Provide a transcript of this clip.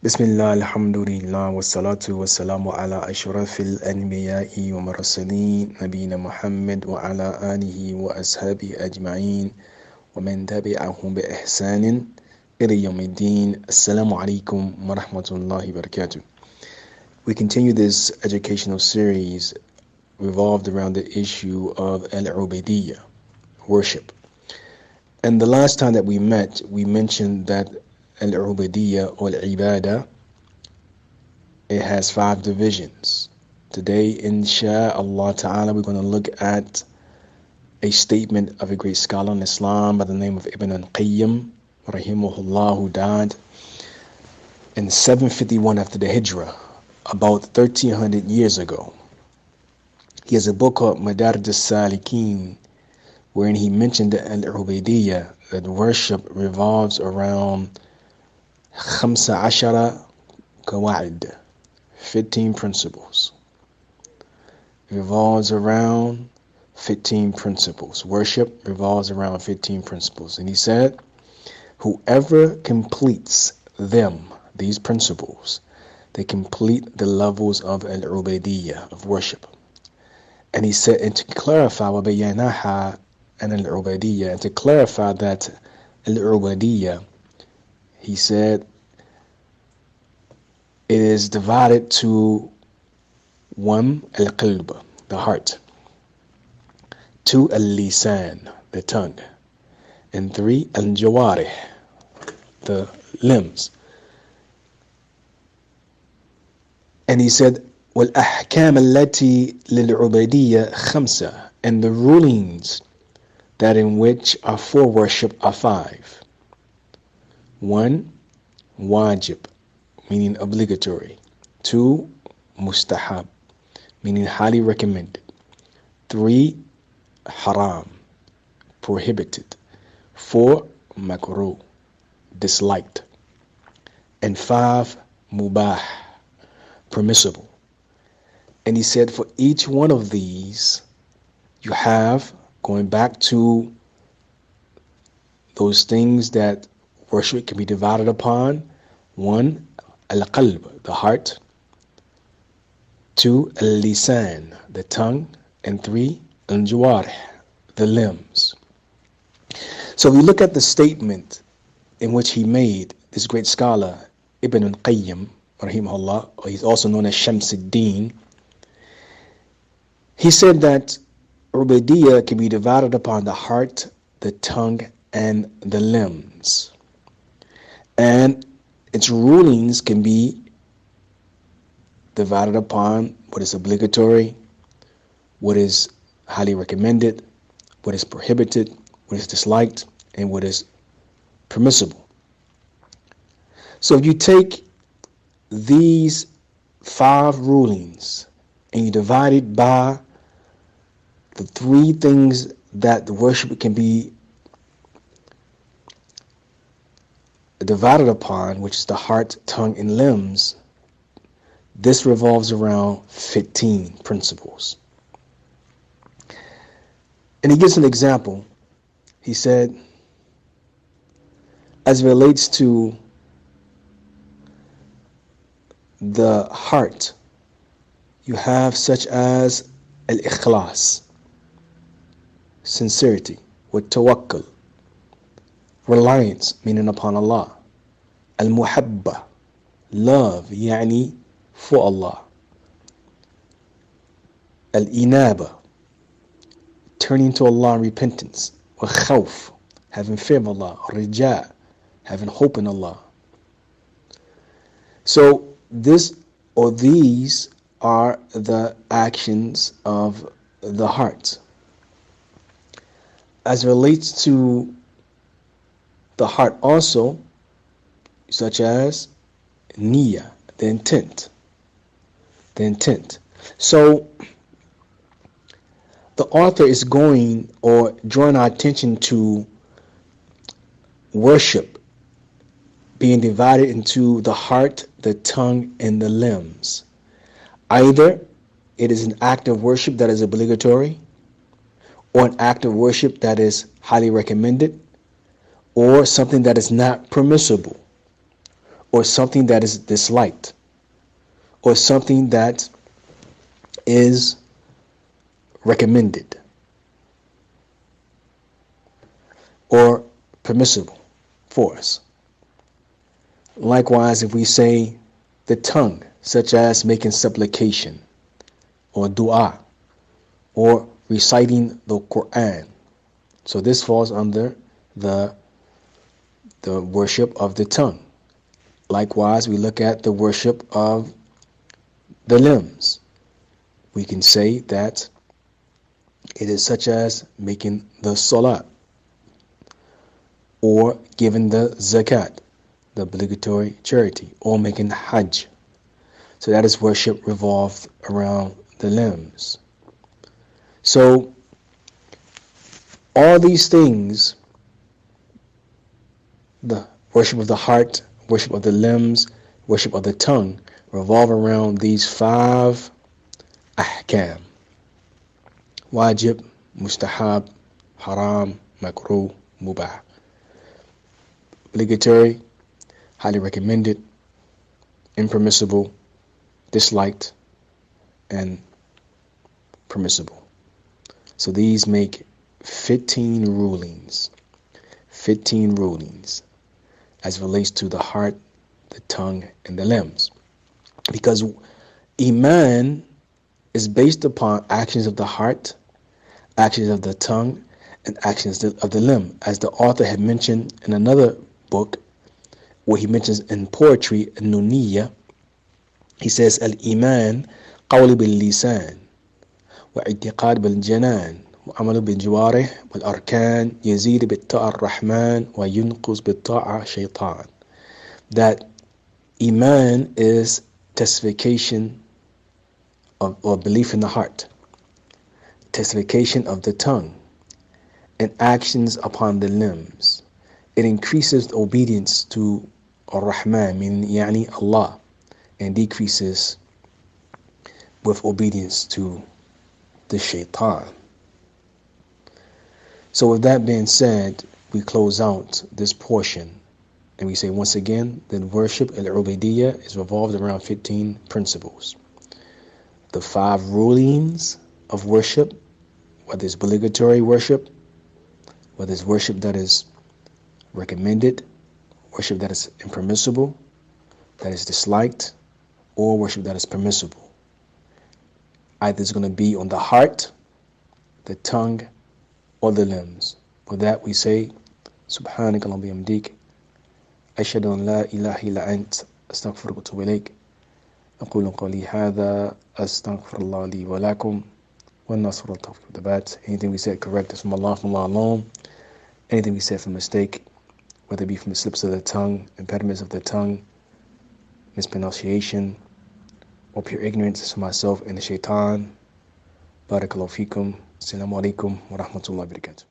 بسم الله الحمد لله والصلاة والسلام على أشرف الأنبياء والمرسلين نبينا محمد وعلى آله وأصحابه أجمعين ومن تبعهم بإحسان إلى يوم الدين. السلام عليكم ورحمة الله وبركاته. We continue this educational series revolved around the issue of al-ubudiyya, worship. And the last time that we met, we mentioned that al-ubudiyya or al-ibadah, it has 5 divisions. Today, insha'Allah ta'ala, we're going to look at a statement of a great scholar in Islam by the name of Ibn al-Qayyim, rahimahullah, who died in 751 after the Hijrah, about 1300 years ago. He has a book called Madarij al-Salikin, wherein he mentioned that al-ubudiyya, that worship revolves around 15 qawaid, 15 principles. It revolves around 15 principles. Worship revolves around 15 principles. And he said, whoever completes them, these principles, they complete the levels of al-ubudiyya, of worship. And he said, and to clarify وَبَيَّنَاهَا and al-ubudiyya, and to clarify that al-ubudiyya, he said, it is divided to 1, al-qalb, the heart, 2, al-lisan, the tongue, and 3, al-jawarih, the limbs. And he said, وَالْأَحْكَامَ الَّتِي لِلْعُبَيْدِيَّةِ خَمْسَةٌ, and the rulings that in which are for worship are 5. 1, wajib, meaning obligatory. 2, mustahab, meaning highly recommended. 3, haram, prohibited. 4, makruh, disliked. And 5, mubah, permissible. And he said for each one of these, you have, going back to those things that worship can be divided upon: 1, al-qalb, the heart; 2, al-lisan, the tongue; and 3, al-jawarih, the limbs. So we look at the statement in which he made, this great scholar, Ibn al-Qayyim, rahimahullah, or he's also known as Shamsuddin. He said that ubudiyya can be divided upon the heart, the tongue, and the limbs. And its rulings can be divided upon what is obligatory, what is highly recommended, what is prohibited, what is disliked, and what is permissible. So if you take these 5 rulings and you divide it by the 3 things that the worship can be divided upon, which is the heart, tongue, and limbs, this revolves around 15 principles. And he gives an example. He said, as it relates to the heart, you have such as al-ikhlas, sincerity, with tawakkul, reliance, meaning upon Allah; al-muhabba, love, yani for Allah; al-inaba, turning to Allah in repentance; wa khawf, having fear of Allah; rija, having hope in Allah. So this or these are the actions of the heart. As it relates to the heart also, such as niyyah, the intent. So the author is going or drawing our attention to worship being divided into the heart, the tongue, and the limbs. Either it is an act of worship that is obligatory, or an act of worship that is highly recommended, or something that is not permissible, or something that is disliked, or something that is recommended or permissible for us. Likewise, if we say the tongue, such as making supplication or dua or reciting the Quran, so this falls under the worship of the tongue. Likewise, we look at the worship of the limbs. We can say that it is such as making the salat or giving the zakat, the obligatory charity, or making the hajj. So that is worship revolved around the limbs. So all these things, the worship of the heart, worship of the limbs, worship of the tongue, revolve around these 5 ahkam: wajib, mustahab, haram, makruh, mubah. Obligatory, highly recommended, impermissible, disliked, and permissible. So these make 15 rulings. 15 rulings as relates to the heart, the tongue, and the limbs. Because Iman is based upon actions of the heart, actions of the tongue, and actions of the limb. As the author had mentioned in another book, where he mentions in poetry, Nuniyya, he says, Al-Iman qawli bil-lisan wa-i'tiqad bil-janan وعمل بالجوارح والأركان يزيد بالطاعة الرحمن وينقص بالطاعة شيطان. That Iman is testification of, or belief in the heart, testification of the tongue, and actions upon the limbs. It increases obedience to Ar-Rahman, meaning Yani Allah, and decreases with obedience to the shaitan. So with that being said, we close out this portion and we say once again that worship al-Ubaidiyya is revolved around 15 principles. The 5 rulings of worship, whether it's obligatory worship, whether it's worship that is recommended, worship that is impermissible, that is disliked, or worship that is permissible. Either it's going to be on the heart, the tongue, or the limbs. For that we say, Subhanaka Allahumma bihamdik, ashhadu an la ilaha illa ant, astaghfiruka wa atubu ilayk. أقول قولي هذا أستغفر الله لي ولكم والنصر والتوفيق والثبات. Anything we said correct is from Allah alone. Anything we said from mistake, whether it be from the slips of the tongue, impediments of the tongue, mispronunciation, or pure ignorance, is from myself and the shaitan. Barakallahu fikum. Assalamu alaikum wa rahmatullahi wa barakatuh.